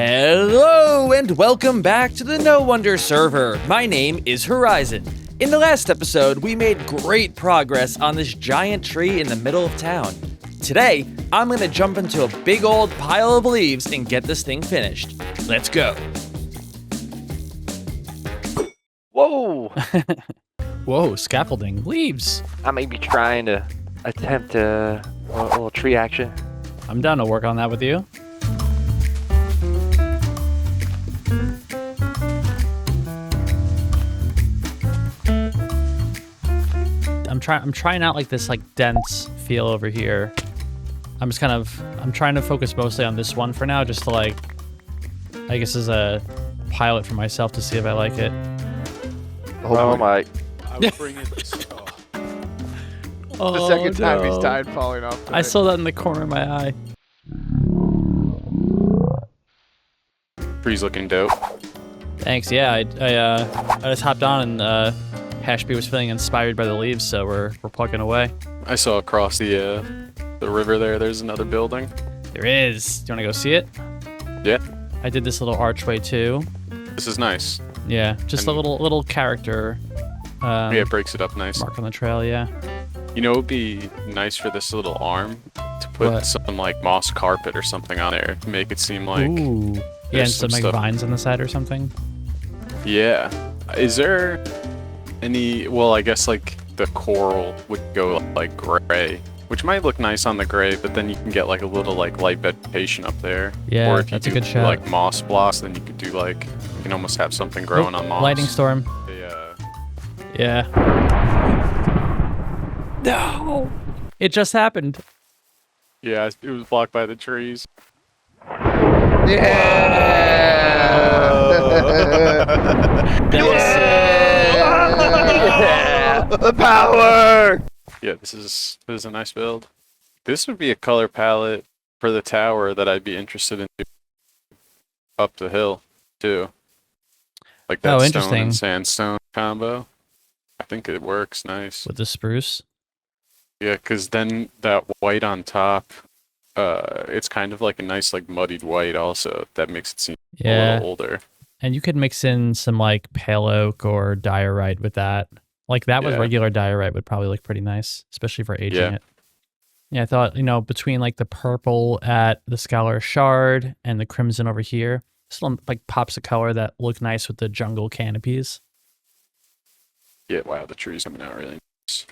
Hello and welcome back to the No Wonder server. My name is HoriZen. In the last episode, we made great progress on this giant tree in the middle of town. Today, I'm gonna jump into a big old pile of leaves and get this thing finished. Let's go. Whoa! Whoa, scaffolding. Leaves. I may be trying to attempt a little tree action. I'm down to work on that with you. I'm trying out like this like dense feel over here. I'm trying to focus mostly on this one for now, just to like, I guess as a pilot for myself to see if I like it. Oh my. I will bring in the straw. Oh, The second time no. he's died falling off. I saw that in the corner of my eye. Tree's looking dope. Thanks. Yeah, I just hopped on and Hashby was feeling inspired by the leaves, so we're plugging away. I saw across the river there's another building. There is. Do you want to go see it? Yeah. I did this little archway too. This is nice. Yeah, just a And- little character. Yeah, it breaks it up nice. Mark on the trail. Yeah. You know, it would be nice for this little arm to put What? some like moss carpet or something on there to make it seem like. Ooh. Yeah, and there's some some like stuff. vines on the side or something. Yeah. Is there any? Well, I guess like the coral would go like gray, which might look nice on the gray, but then you can get like a little like light vegetation up there. Yeah, or if that's you a do good shot. like moss blocks, then you could do like you can almost have something growing on moss. Lightning storm. Yeah. Yeah. No. It just happened. Yeah, it was blocked by the trees. Yeah! The power! Yeah, this is a nice build. This would be a color palette for the tower that I'd be interested in up the hill too. Like that Oh, stone interesting. and sandstone combo. I think it works nice. With the spruce. Yeah, because then that white on top, it's kind of like a nice like muddied white also. That makes it seem a Yeah. little older. And you could mix in some like pale oak or diorite with that. Like that with Yeah. regular diorite would probably look pretty nice, especially for aging Yeah. it. Yeah, I thought, between like the purple at the Scholar Shard and the crimson over here, still like pops of color that look nice with the jungle canopies. Yeah, wow, the trees coming out really nice.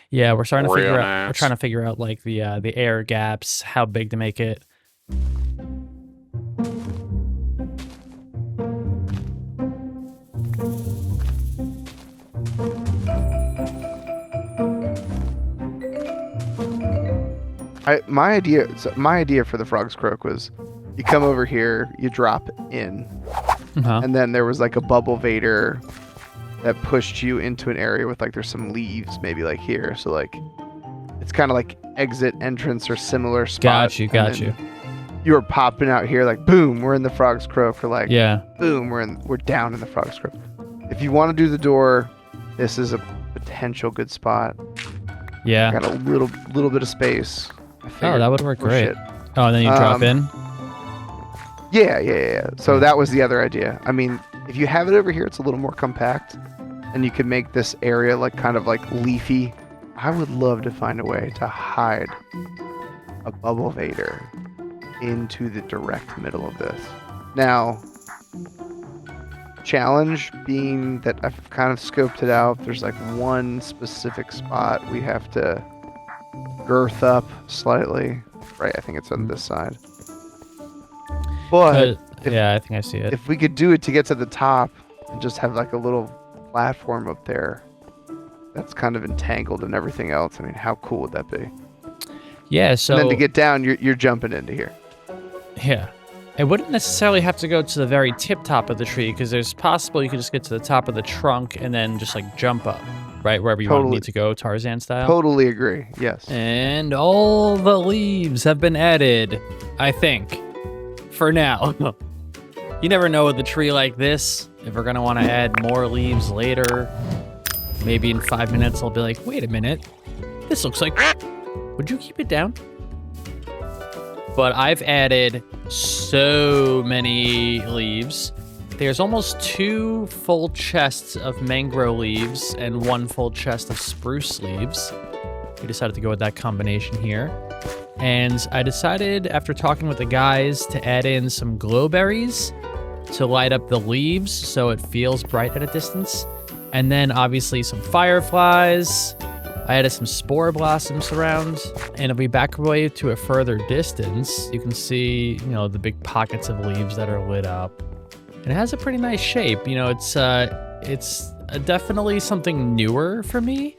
Yeah, we're starting to Real figure out. We're nice. trying to figure out like the air gaps, how big to make it. My idea for the Frog's Croak was you come over here, you drop in, Uh-huh. and then there was like a bubble vader that pushed you into an area with like there's some leaves maybe like here. So like it's kind of like exit, entrance, or similar spot. Got you. You were popping out here like boom, we're in the Frog's Croak, or like Yeah. boom, we're down in the Frog's Croak. If you want to do the door, this is a potential good spot. Yeah. Got a little bit of space. I Oh, figured, that would work oh, great. shit. Oh, and then you drop in. Yeah. So that was the other idea. I mean, if you have it over here, it's a little more compact, and you could make this area like kind of like leafy. I would love to find a way to hide a bubble vader into the direct middle of this. Now, challenge being that I've kind of scoped it out. There's like one specific spot we have to girth up slightly. Right, I think it's on this side. But if- Yeah, I think I see it. if we could do it to get to the top and just have like a little platform up there that's kind of entangled in everything else, I mean, how cool would that be? Yeah, so And then to get down, you're jumping into here. yeah. It wouldn't necessarily have to go to the very tip top of the tree, because there's possible you could just get to the top of the trunk and then just like jump up, right? Wherever you want Totally. me to go, Tarzan style. Totally agree. Yes. And all the leaves have been added, I think, for now. You never know with a tree like this, if we're going to want to add more leaves later. Maybe in 5 minutes I'll be like, wait a minute, this looks like... Would you keep it down? but I've added so many leaves. There's almost 2 full chests of mangrove leaves and 1 full chest of spruce leaves. We decided to go with that combination here. And I decided, after talking with the guys, to add in some glowberries to light up the leaves so it feels bright at a distance. And then obviously some fireflies. I added some spore blossoms around. And if we back away to a further distance, you can see, the big pockets of leaves that are lit up. And it has a pretty nice shape. It's definitely something newer for me,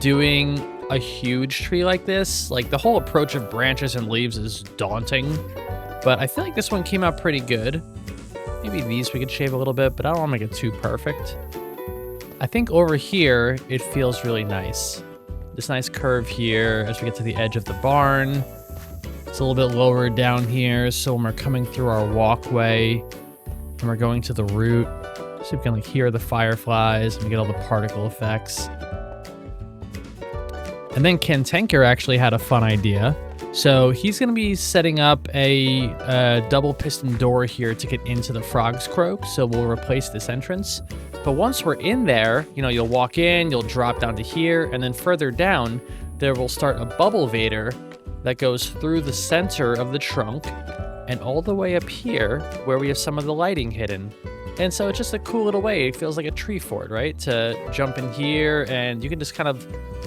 doing a huge tree like this. Like, the whole approach of branches and leaves is daunting, but I feel like this one came out pretty good. Maybe these we could shave a little bit, but I don't want to make it too perfect. I think over here, it feels really nice. This nice curve here as we get to the edge of the barn. It's a little bit lower down here, so when we're coming through our walkway and we're going to the root, so we can hear the fireflies and we get all the particle effects. And then Kentanker actually had a fun idea. So he's going to be setting up a double piston door here to get into the Frog's Croak. So we'll replace this entrance. But once we're in there, you'll walk in, you'll drop down to here, and then further down, there will start a bubble vader that goes through the center of the trunk and all the way up here where we have some of the lighting hidden. And so it's just a cool little way. It feels like a tree fort, right? To jump in here, and you can just kind of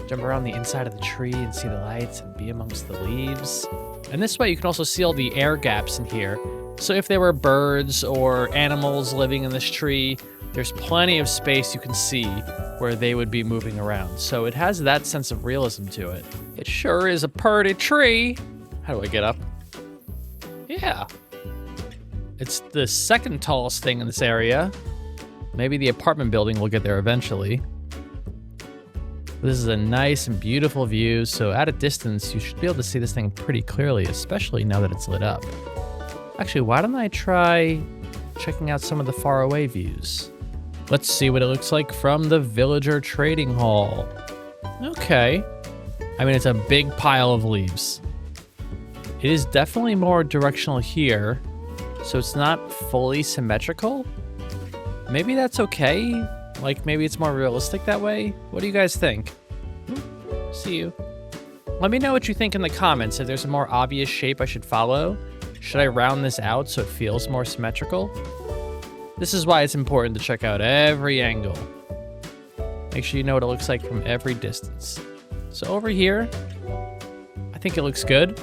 jump around the inside of the tree and see the lights and be amongst the leaves. And this way you can also see all the air gaps in here. So if there were birds or animals living in this tree, there's plenty of space you can see where they would be moving around. So it has that sense of realism to it. It sure is a pretty tree. How do I get up? Yeah. It's the second tallest thing in this area. Maybe the apartment building will get there eventually. This is a nice and beautiful view, so at a distance, you should be able to see this thing pretty clearly, especially now that it's lit up. Actually, why don't I try checking out some of the faraway views? Let's see what it looks like from the Villager Trading Hall. Okay. I mean, it's a big pile of leaves. It is definitely more directional here, so it's not fully symmetrical. Maybe that's okay. Like, maybe it's more realistic that way. What do you guys think? See you. Let me know what you think in the comments. If there's a more obvious shape I should follow, should I round this out so it feels more symmetrical? This is why it's important to check out every angle. Make sure you know what it looks like from every distance. So over here, I think it looks good.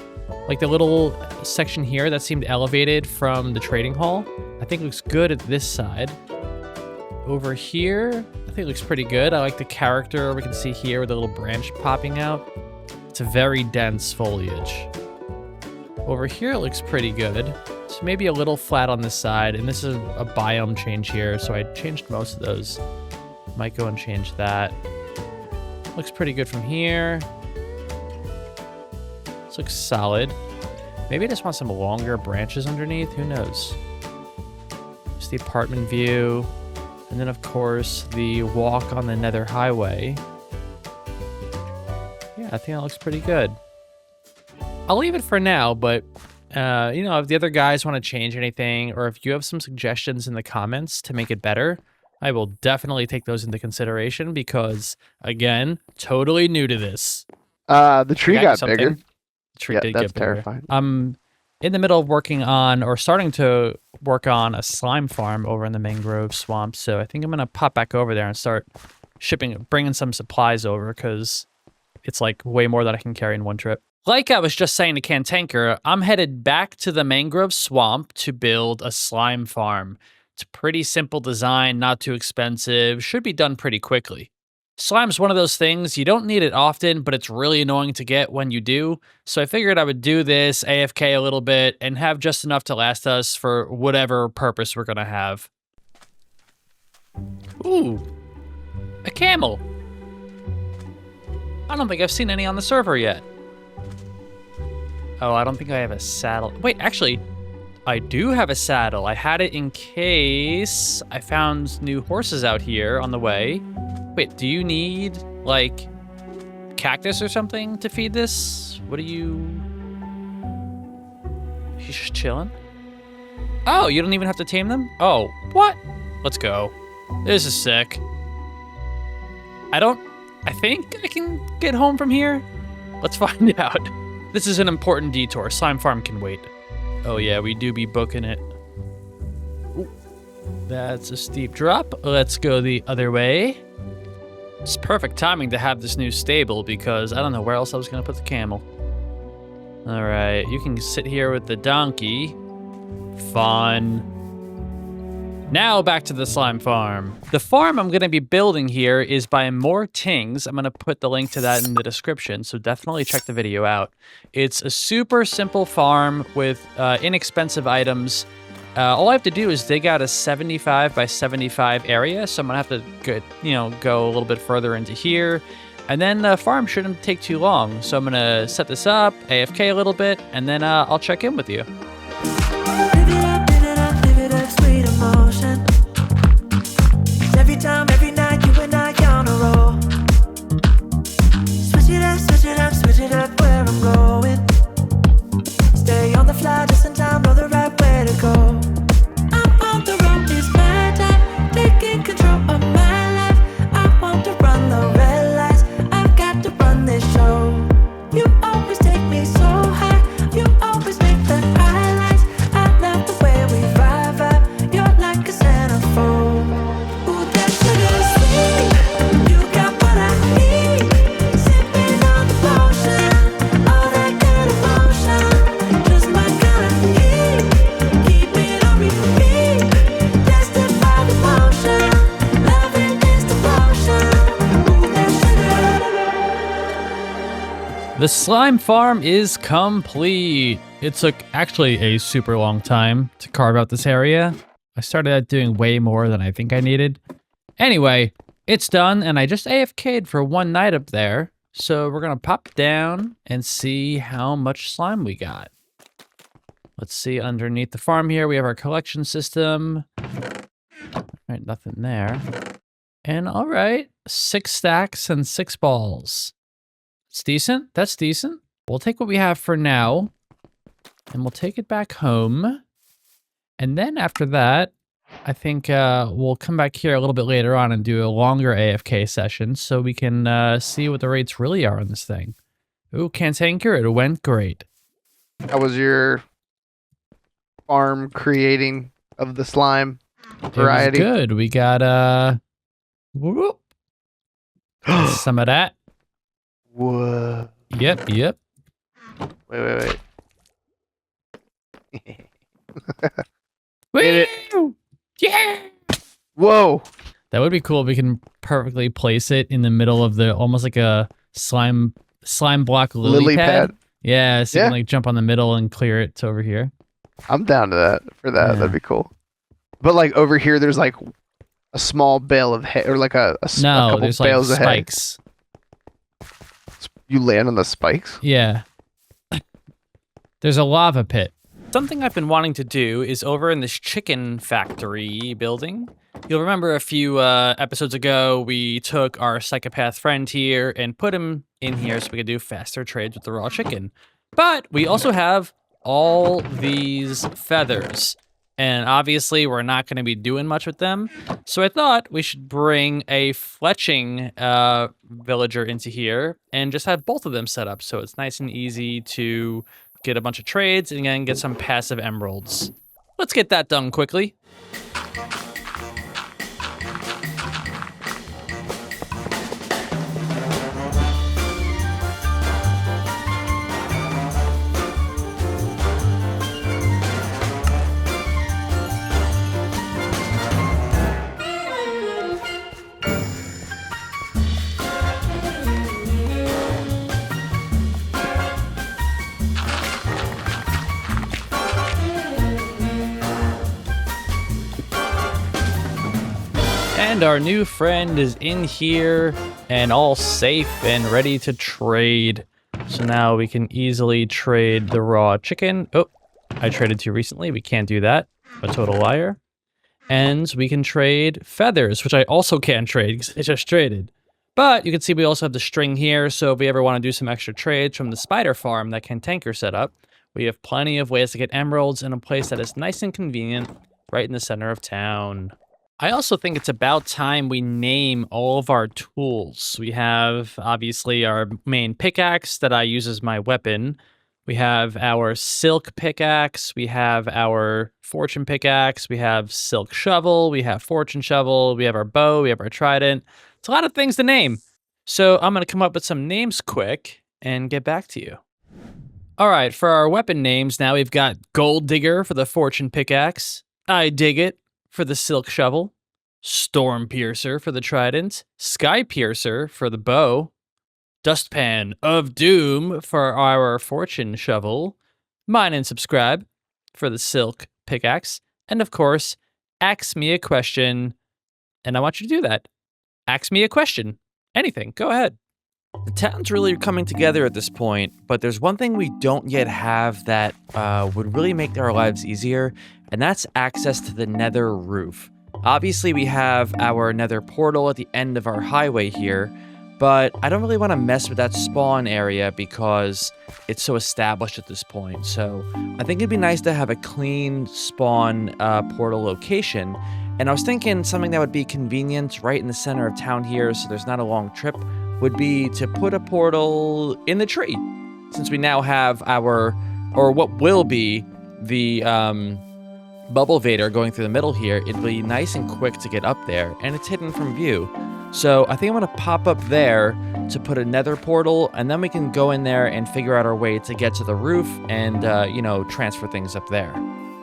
Like the little section here that seemed elevated from the trading hall, I think looks good at this side. Over here, I think it looks pretty good. I like the character we can see here with a little branch popping out. It's a very dense foliage. Over here, it looks pretty good. So maybe a little flat on this side, and this is a biome change here, so I changed most of those. Might go and change that. Looks pretty good from here. This looks solid. Maybe I just want some longer branches underneath, who knows? Just the apartment view. And then, of course, the walk on the Nether Highway. Yeah, I think that looks pretty good. I'll leave it for now, but, if the other guys want to change anything, or if you have some suggestions in the comments to make it better, I will definitely take those into consideration because, again, totally new to this. The tree got bigger. The tree did get bigger. Terrifying. I'm in the middle of working on, or starting to work on, a slime farm over in the mangrove swamp. So I think I'm going to pop back over there and start bringing some supplies over because it's like way more than I can carry in one trip. Like I was just saying to Kentanker, I'm headed back to the mangrove swamp to build a slime farm. It's a pretty simple design, not too expensive, should be done pretty quickly. Slime's one of those things, you don't need it often, but it's really annoying to get when you do. So I figured I would do this AFK a little bit and have just enough to last us for whatever purpose we're gonna have. Ooh, a camel. I don't think I've seen any on the server yet. Oh, I don't think I have a saddle. Wait, actually, I do have a saddle. I had it in case I found new horses out here on the way. Wait, do you need, like, cactus or something to feed this? What do you... He's just chilling. Oh, you don't even have to tame them? Oh, what? Let's go. This is sick. I think I can get home from here. Let's find out. This is an important detour. Slime Farm can wait. Oh yeah, we do be booking it. Ooh, that's a steep drop. Let's go the other way. It's perfect timing to have this new stable because I don't know where else I was gonna put the camel. All right, you can sit here with the donkey. Fun. Now back to the slime farm. The farm I'm gonna be building here is by More Tings. I'm gonna put the link to that in the description, so definitely check the video out. It's a super simple farm with inexpensive items. All I have to do is dig out a 75 by 75 area, so I'm gonna have to go a little bit further into here. And then the farm shouldn't take too long. So I'm gonna set this up, AFK a little bit, and then I'll check in with you. Live it up, sweet emotion. Every time, every night, you and I on a roll. Switch it up where I'm going. Stay on the fly, just in time, know the right way to go. I'm on the road, it's my time, taking control of my life. I want to run the red lights, I've got to run this show. You always take me so high, you always make the highlights. I love the way we vibe, you're like a centerfold. Ooh, that sugar sweet, you got what I need. Sipping on the potion, all that good emotion, just my kind of heat. Keep it on repeat, tested by the potion, loving is devotion. Ooh, that sugar. The slime farm is complete. It took actually a super long time to carve out this area. I started out doing way more than I think I needed. Anyway, it's done, and I just AFK'd for one night up there. So we're gonna pop down and see how much slime we got. Let's see underneath the farm here, we have our collection system. All right, nothing there. And all right, 6 stacks and 6 balls. It's decent, that's decent. We'll take what we have for now, and we'll take it back home. And then after that, I think we'll come back here a little bit later on and do a longer AFK session so we can see what the rates really are on this thing. Ooh, cantanker, it went great. How was your farm creating of the slime variety? It was good. We got whoop, some of that. Whoa. Yep. Wait. Woo! Yeah! Whoa. That would be cool if we can perfectly place it in the middle of the, almost like a slime block lily pad. Yeah, so you can like jump on the middle and clear it to over here. I'm down to that for that. Yeah. That'd be cool. But like over here, there's like a small bale of hay, or like a couple there's bales like of hay. spikes. You land on the spikes? Yeah. There's a lava pit. Something I've been wanting to do is over in this chicken factory building. You'll remember a few episodes ago, we took our psychopath friend here and put him in here so we could do faster trades with the raw chicken. But we also have all these feathers. And obviously, we're not going to be doing much with them. So I thought we should bring a fletching villager into here and just have both of them set up. So it's nice and easy to get a bunch of trades and then get some passive emeralds. Let's get that done quickly. And our new friend is in here and all safe and ready to trade. So now we can easily trade the raw chicken. Oh, I traded too recently. We can't do that. A total liar. And we can trade feathers, which I also can't trade because I just traded. But you can see we also have the string here. So if we ever want to do some extra trades from the spider farm that Cantanker set up, We have plenty of ways to get emeralds in a place that is nice and convenient, right in the center of town. I also think it's about time we name all of our tools. We have, obviously, our main pickaxe that I use as my weapon. We have our silk pickaxe. We have our fortune pickaxe. We have silk shovel. We have fortune shovel. We have our bow. We have our trident. It's a lot of things to name. So I'm going to come up with some names quick and get back to you. All right, for our weapon names, now we've got Gold Digger for the fortune pickaxe, I Dig It for the silk shovel, Storm Piercer for the trident, Sky Piercer for the bow, Dustpan of Doom for our fortune shovel, Mine and Subscribe for the silk pickaxe, and of course, Ask Me a Question, and I want you to do that. Ask me a question. Anything, go ahead. The town's really coming together at this point, but there's one thing we don't yet have that would really make our lives easier, and that's access to the nether roof. Obviously, we have our nether portal at the end of our highway here, but I don't really want to mess with that spawn area because it's so established at this point. So I think it'd be nice to have a clean spawn portal location, and I was thinking something that would be convenient right in the center of town here so there's not a long trip would be to put a portal in the tree. Since we now have our, or what will be, the bubble vader going through the middle here, it'd be nice and quick to get up there, and it's hidden from view. So I think I'm gonna pop up there to put a nether portal, and then we can go in there and figure out our way to get to the roof and, transfer things up there.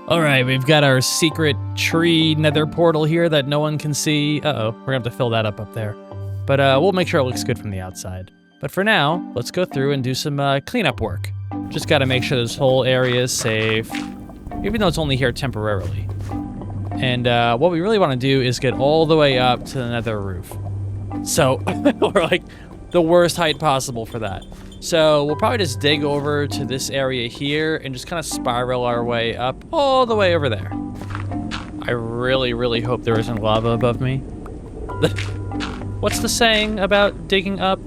All right, we've got our secret tree nether portal here that no one can see. Uh-oh, we're gonna have to fill that up there. But we'll make sure it looks good from the outside. But for now, let's go through and do some cleanup work. Just gotta make sure this whole area is safe, even though it's only here temporarily. And what we really wanna do is get all the way up to the nether roof. So we're like the worst height possible for that. So we'll probably just dig over to this area here and just kind of spiral our way up all the way over there. I really, really hope there isn't lava above me. What's the saying about digging up?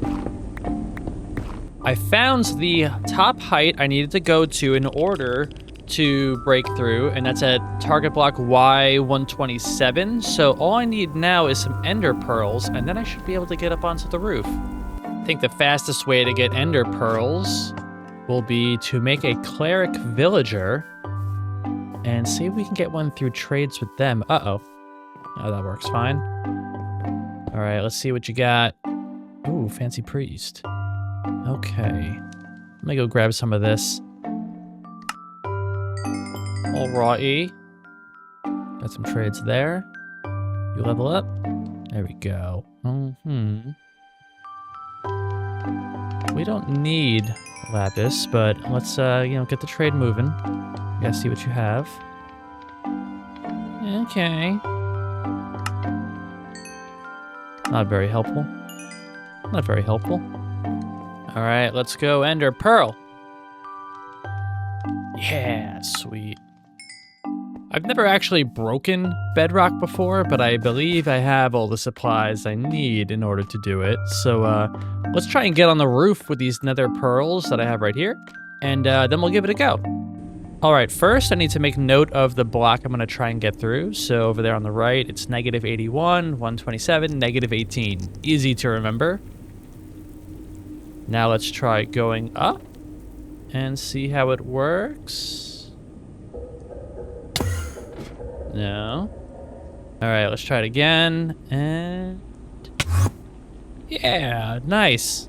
I found the top height I needed to go to in order to break through, and that's at target block Y127. So all I need now is some ender pearls, and then I should be able to get up onto the roof. I think the fastest way to get ender pearls will be to make a cleric villager and see if we can get one through trades with them. Uh-oh. Oh, that works fine. All right, let's see what you got. Ooh, fancy priest. Okay. Let me go grab some of this. Alrighty. Got some trades there. You level up. There we go. We don't need lapis, but let's, get the trade moving. You gotta see what you have. Okay. Not very helpful. Not very helpful. All right, let's go ender pearl. Yeah, sweet. I've never actually broken bedrock before, but I believe I have all the supplies I need in order to do it. So let's try and get on the roof with these nether pearls that I have right here, and then we'll give it a go. All right, first I need to make note of the block I'm gonna try and get through. So over there on the right, it's -81, 127, -18. Easy to remember. Now let's try going up and see how it works. No. All right, let's try it again. And yeah, nice.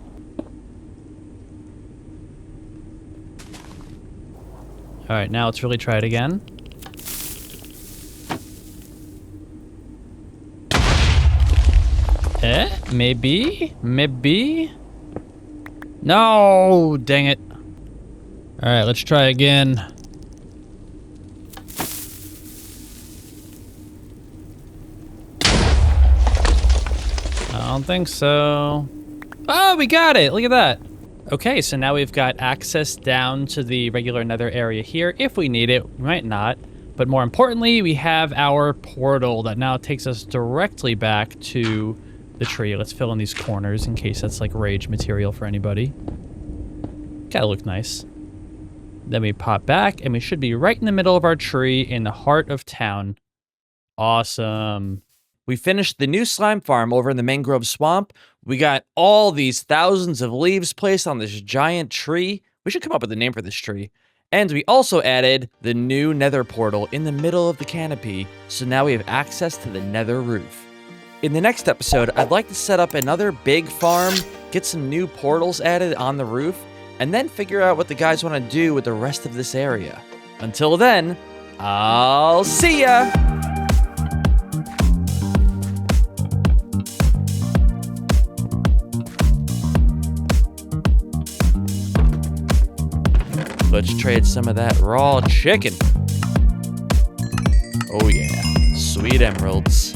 All right, now let's really try it again. Maybe? No, dang it. All right, let's try again. I don't think so. Oh, we got it, look at that. Okay, so now we've got access down to the regular nether area here. If we need it, we might not. But more importantly, we have our portal that now takes us directly back to the tree. Let's fill in these corners in case that's like rage material for anybody. Gotta look nice. Then we pop back, and we should be right in the middle of our tree in the heart of town. Awesome. We finished the new slime farm over in the mangrove swamp. We got all these thousands of leaves placed on this giant tree. We should come up with a name for this tree. And we also added the new nether portal in the middle of the canopy, so now we have access to the nether roof. In the next episode, I'd like to set up another big farm, get some new portals added on the roof, and then figure out what the guys want to do with the rest of this area. Until then, I'll see ya! Let's trade some of that raw chicken. Oh yeah, sweet emeralds.